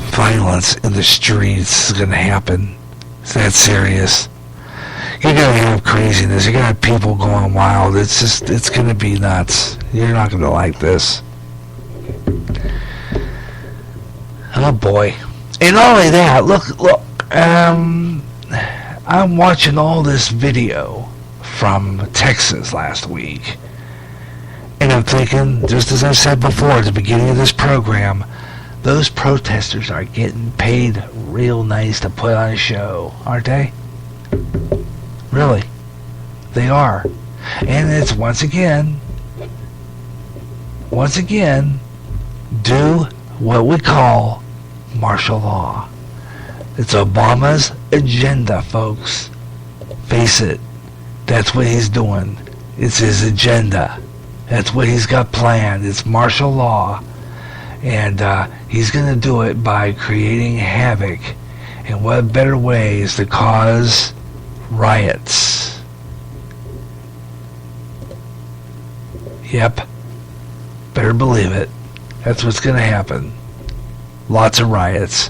violence in the streets is going to happen. It's that serious. You're going to have craziness. You're going to have people going wild. It's going to be nuts. You're not going to like this. Oh boy. And not only that, look, I'm watching all this video from Texas last week. And I'm thinking, just as I said before at the beginning of this program, those protesters are getting paid real nice to put on a show, aren't they? Really. They are. And it's once again, do what we call martial law. It's Obama's agenda, folks. Face it. That's what he's doing. It's his agenda. That's what he's got planned. It's martial law. And he's going to do it by creating havoc. And what better way is to cause riots? Yep. Better believe it. That's what's going to happen. Lots of riots.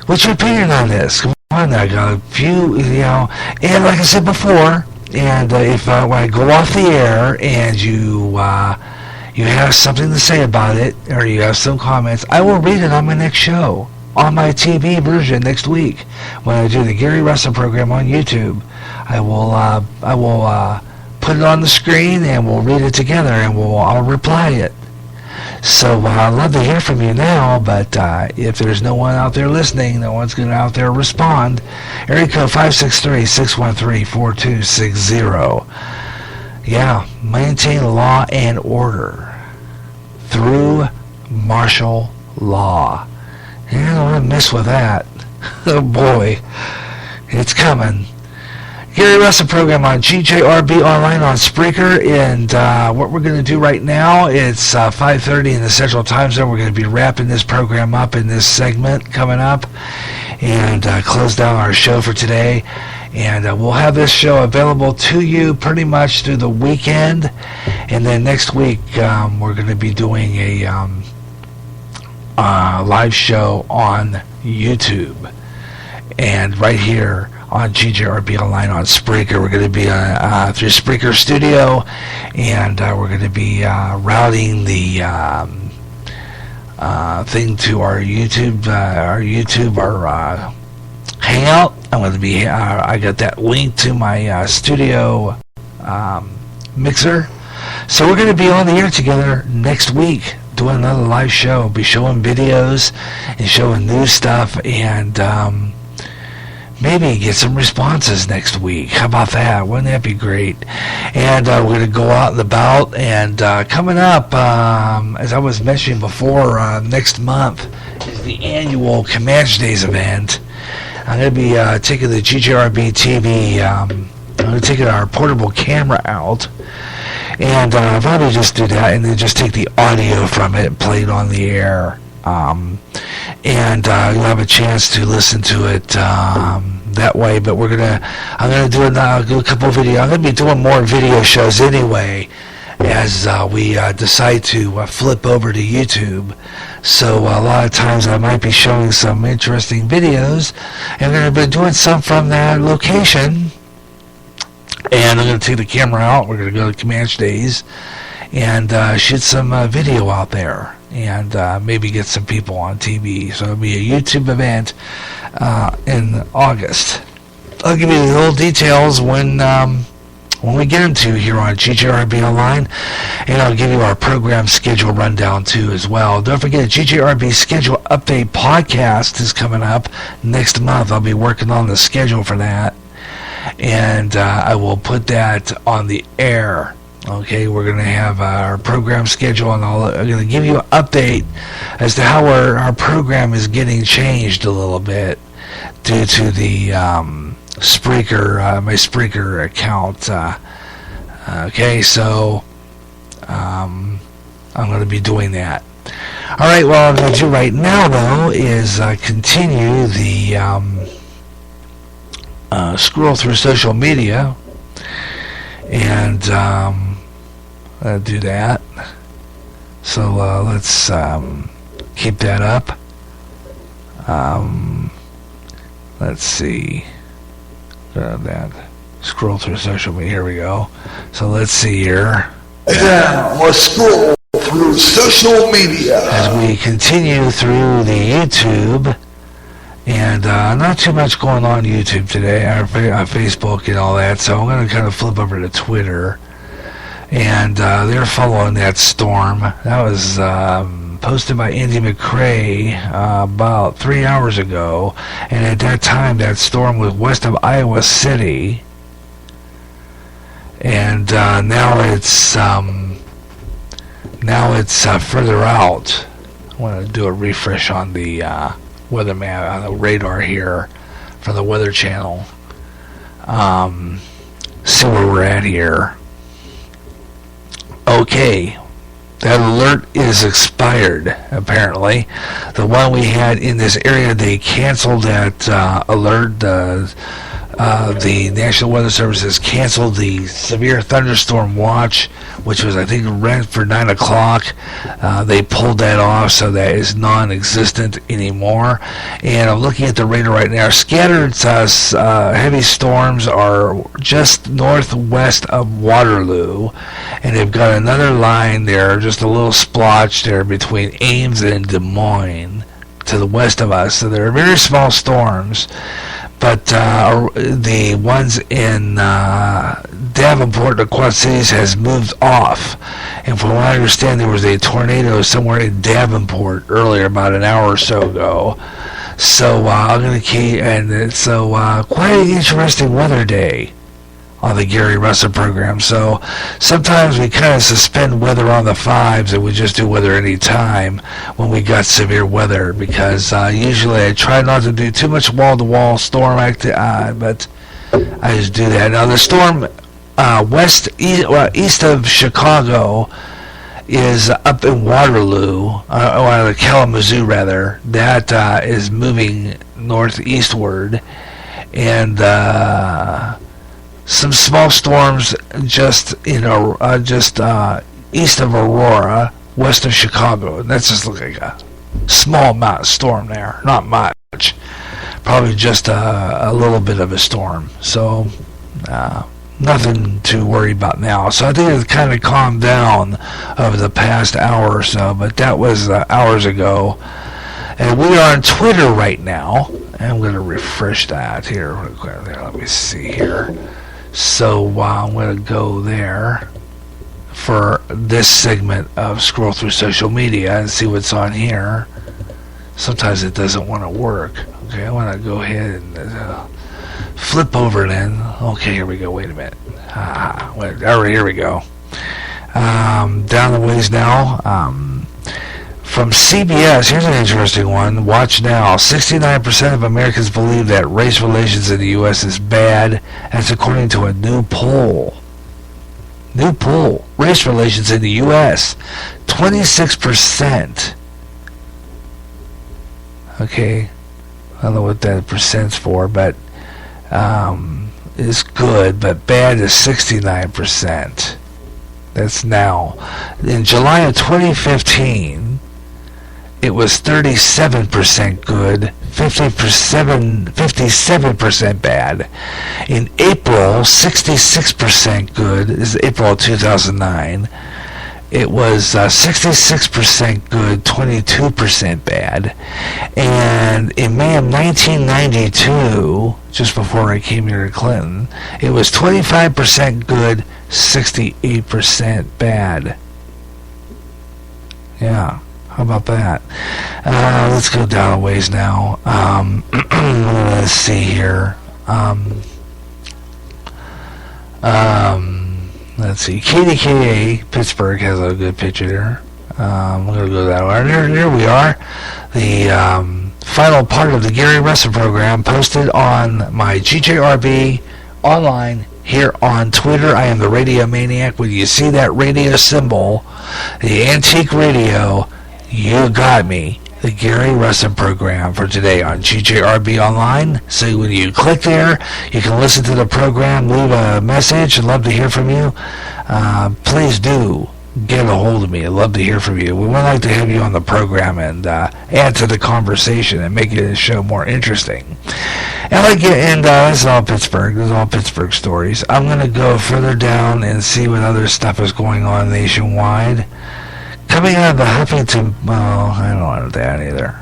What's your opinion on this? Come on, I got a few, and like I said before, and if when I go off the air and you have something to say about it, or you have some comments, I will read it on my next show, on my TV version next week, when I do the Gary Russen program on YouTube. I will put it on the screen and we'll read it together, and I'll reply it. So I'd love to hear from you now, but if there's no one out there listening, no one's going to out there respond. Area code 563-613-4260. Yeah, maintain law and order through martial law. Yeah, I don't want to mess with that. Oh boy, it's coming. Gary Russen program on GJRB online on Spreaker, and what we're going to do right now, it's 5:30 in the Central Time Zone. We're going to be wrapping this program up in this segment coming up, and close down our show for today. And we'll have this show available to you pretty much through the weekend, and then next week we're going to be doing a live show on YouTube, and right here on GJRB Online on Spreaker. We're going to be through Spreaker Studio, and we're going to be routing the thing to our YouTube, our Hangout. I'm going to be, I got that link to my studio mixer. So we're going to be on the air together next week, doing another live show. We'll be showing videos and showing new stuff, and maybe get some responses next week. How about that? Wouldn't that be great? And we're going to go out and about. And coming up, as I was mentioning before, next month is the annual Comanche Days event. I'm going to be taking the GJRB TV. I'm going to take our portable camera out. And I'll probably just do that and then just take the audio from it and play it on the air. And you'll have a chance to listen to it that way. But I'm gonna do a couple of video. I'm gonna be doing more video shows anyway, as we decide to flip over to YouTube. So a lot of times I might be showing some interesting videos, and I'm gonna be doing some from that location. And I'm gonna take the camera out. We're gonna go to Comanche Days and shoot some video out there, and maybe get some people on TV. So it'll be a YouTube event in August. I'll give you the little details when we get into here on GJRB Online, and I'll give you our program schedule rundown too as well. Don't forget, GJRB Schedule Update Podcast is coming up next month. I'll be working on the schedule for that, and I will put that on the air. Okay, we're going to have our program schedule, and I'm going to give you an update as to how our program is getting changed a little bit due to the Spreaker, my Spreaker account. Okay, so I'm going to be doing that. All right, what I'm going to do right now, though, is continue the scroll through social media, and do that. So let's keep that up. Let's see. That. Scroll through social media. Here we go. So let's see here. And let's scroll through social media. As we continue through the YouTube, and not too much going on YouTube today, on Facebook and all that, so I'm going to kind of flip over to Twitter. And they're following that storm. That was posted by Andy McCrae about 3 hours ago. And at that time, that storm was west of Iowa City. And now it's further out. I want to do a refresh on the weather map, on the radar here from the Weather Channel. See where we're at here. Okay, that alert is expired, apparently. The one we had in this area, they canceled that alert. The National Weather Service has canceled the severe thunderstorm watch, which was, I think, ran for 9 o'clock. They pulled that off, so that is non-existent anymore. And I'm looking at the radar right now. Scattered heavy storms are just northwest of Waterloo, and they've got another line there, just a little splotch there between Ames and Des Moines to the west of us. So they're very small storms. But the ones in Davenport and the Quad Cities has moved off. And from what I understand, there was a tornado somewhere in Davenport earlier, about an hour or so ago. So I'm going to keep, and so quite an interesting weather day on the Gary Russen program. So sometimes we kind of suspend weather on the 5s and we just do weather anytime when we got severe weather, because usually I try not to do too much wall-to-wall storm but I just do that. Now the storm east of Chicago is up in Waterloo, or Kalamazoo rather. That is moving northeastward, and some small storms just east of Aurora, west of Chicago. And that's just like a small amount of storm there, not much. Probably just a little bit of a storm. So nothing to worry about now. So I think it's kind of calmed down over the past hour or so, but that was hours ago. And we are on Twitter right now. And I'm going to refresh that here. Let me see here. So I'm going to go there for this segment of Scroll Through Social Media and see what's on here. Sometimes it doesn't want to work. Okay, I want to go ahead and flip over then. Okay, here we go. Wait a minute. All right, here we go. Down the ways now. From CBS, here's an interesting one. Watch now. 69% of Americans believe that race relations in the U.S. is bad. That's according to a new poll. New poll. Race relations in the U.S. 26%. Okay. I don't know what that percent's for, but is good, but bad is 69%. That's now. In July of 2015, it was 37% good, 57% bad. In April, 66% good. This is April of 2009. It was 66% good, 22% bad. And in May of 1992, just before I came here to Clinton, it was 25% good, 68% bad. Yeah. How about that? Let's go down a ways now. Let's see here. Let's see. KDKA, Pittsburgh, has a good picture there. I'm going to go that way. Here we are. The final part of the Gary Russen program posted on my GJRB online here on Twitter. I am the Radio Maniac. When you see that radio symbol, the antique radio, you got me. The Gary Russen program for today on GJRB Online. So when you click there, you can listen to the program, leave a message. I'd love to hear from you. Please do get a hold of me. I'd love to hear from you. We would like to have you on the program and add to the conversation and make the show more interesting. And this is all Pittsburgh. This is all Pittsburgh stories. I'm going to go further down and see what other stuff is going on nationwide. Coming out of the Huffington, well, I don't know that either.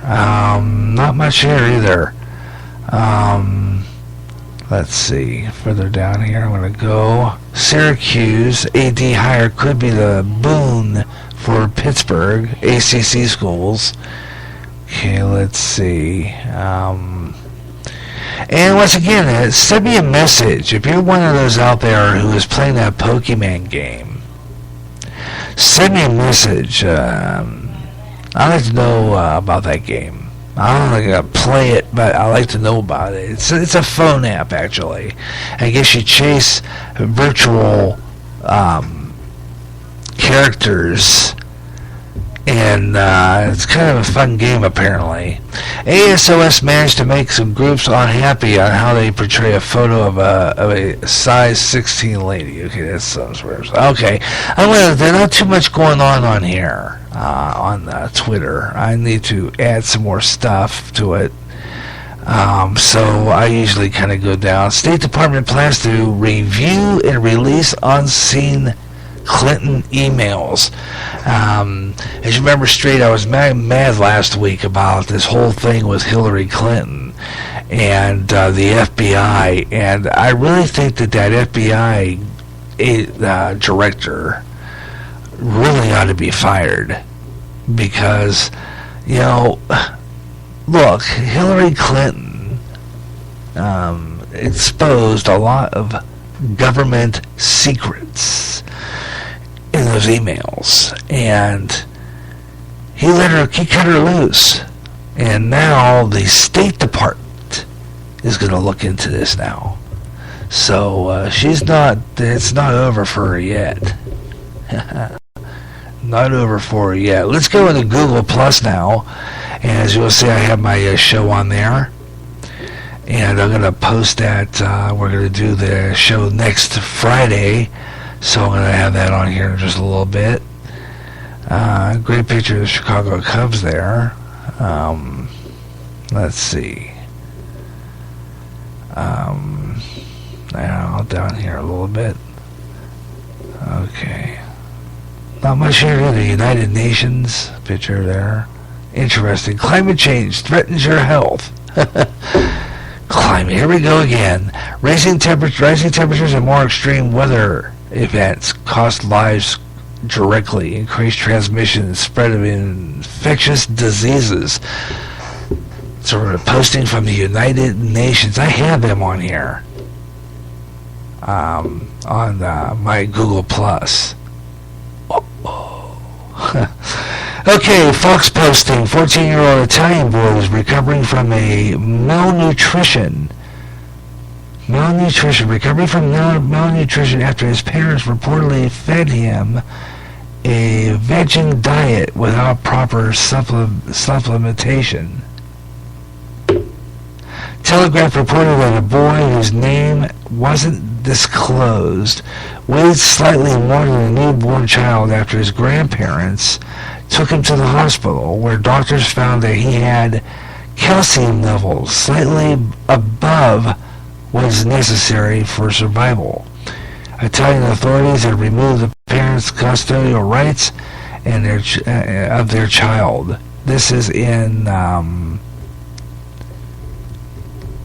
Not much here either. Let's see. Further down here, I'm going to go. Syracuse AD hire could be the boon for Pittsburgh ACC schools. Okay, let's see. And once again, send me a message. If you're one of those out there who is playing that Pokemon game, send me a message. I'd like to know about that game. I don't think I play it, but I like to know about it. It's a phone app, actually. I guess you chase virtual characters, and it's kind of a fun game, apparently. ASOS managed to make some groups unhappy on how they portray a photo of a size 16 lady. Okay, that sounds weird. Okay, there's not too much going on here on Twitter. I need to add some more stuff to it. So I usually kind of go down. State Department plans to review and release unseen Clinton emails. As you remember straight, I was mad last week about this whole thing with Hillary Clinton and the FBI, and I really think that FBI director really ought to be fired, because, look, Hillary Clinton exposed a lot of government secrets in those emails, and he cut her loose, and now the State Department is going to look into this now. So it's not over for her yet. Not over for her yet. Let's go into Google Plus now, and as you'll see, I have my show on there, and I'm going to post that. We're going to do the show next Friday, so I'm going to have that on here in just a little bit. Great picture of the Chicago Cubs there. Let's see. Now down here a little bit. Okay. Not much here in the United Nations picture there. Interesting. Climate change threatens your health. Climate. Here we go again. Rising temperatures and more extreme weather events cost lives directly, increase transmission and spread of infectious diseases. So we're posting from the United Nations. I have them on here on my Google Plus. Okay, Fox posting. 14-year-old Italian boy is recovering from a malnutrition after his parents reportedly fed him a vegan diet without proper supplementation. Telegraph reported that a boy whose name wasn't disclosed weighed slightly more than a newborn child after his grandparents took him to the hospital, where doctors found that he had calcium levels slightly above what is necessary for survival. Italian authorities have removed the parents' custodial rights and of their child. This is in,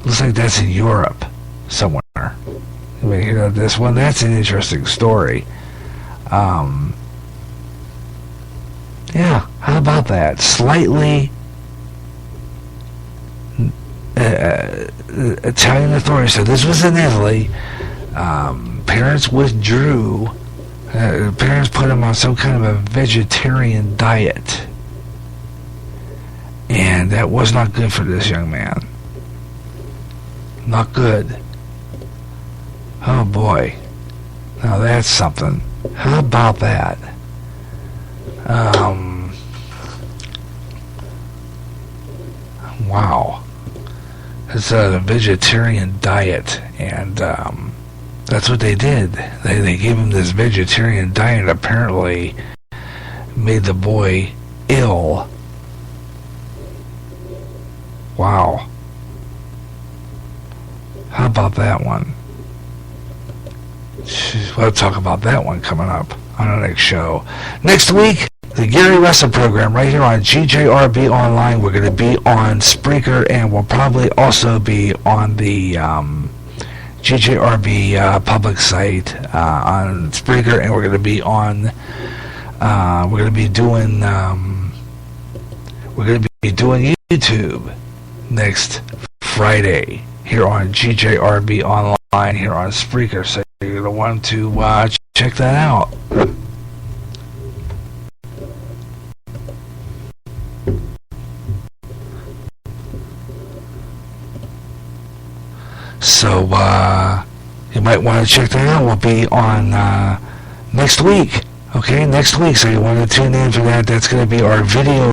looks like that's in Europe somewhere. This one, that's an interesting story. Yeah, how about that? Slightly Italian authorities. So this was in Italy. Parents withdrew. Parents put him on some kind of a vegetarian diet, and that was not good for this young man. Not good. Oh boy. Now that's something. How about that? Wow. It's a vegetarian diet, and that's what they did. They gave him this vegetarian diet. Apparently made the boy ill. Wow. How about that one? Jeez, we'll talk about that one coming up on our next show. Next week, the Gary Russen program right here on GJRB Online. We're going to be on Spreaker, and we'll probably also be on the GJRB public site on Spreaker, and we're going to be on. We're going to be doing. We're going to be doing YouTube next Friday here on GJRB Online here on Spreaker. So you're going to want to check that out. So you might want to check that out. We'll be on next week. Okay, next week. So you want to tune in for that. That's going to be our video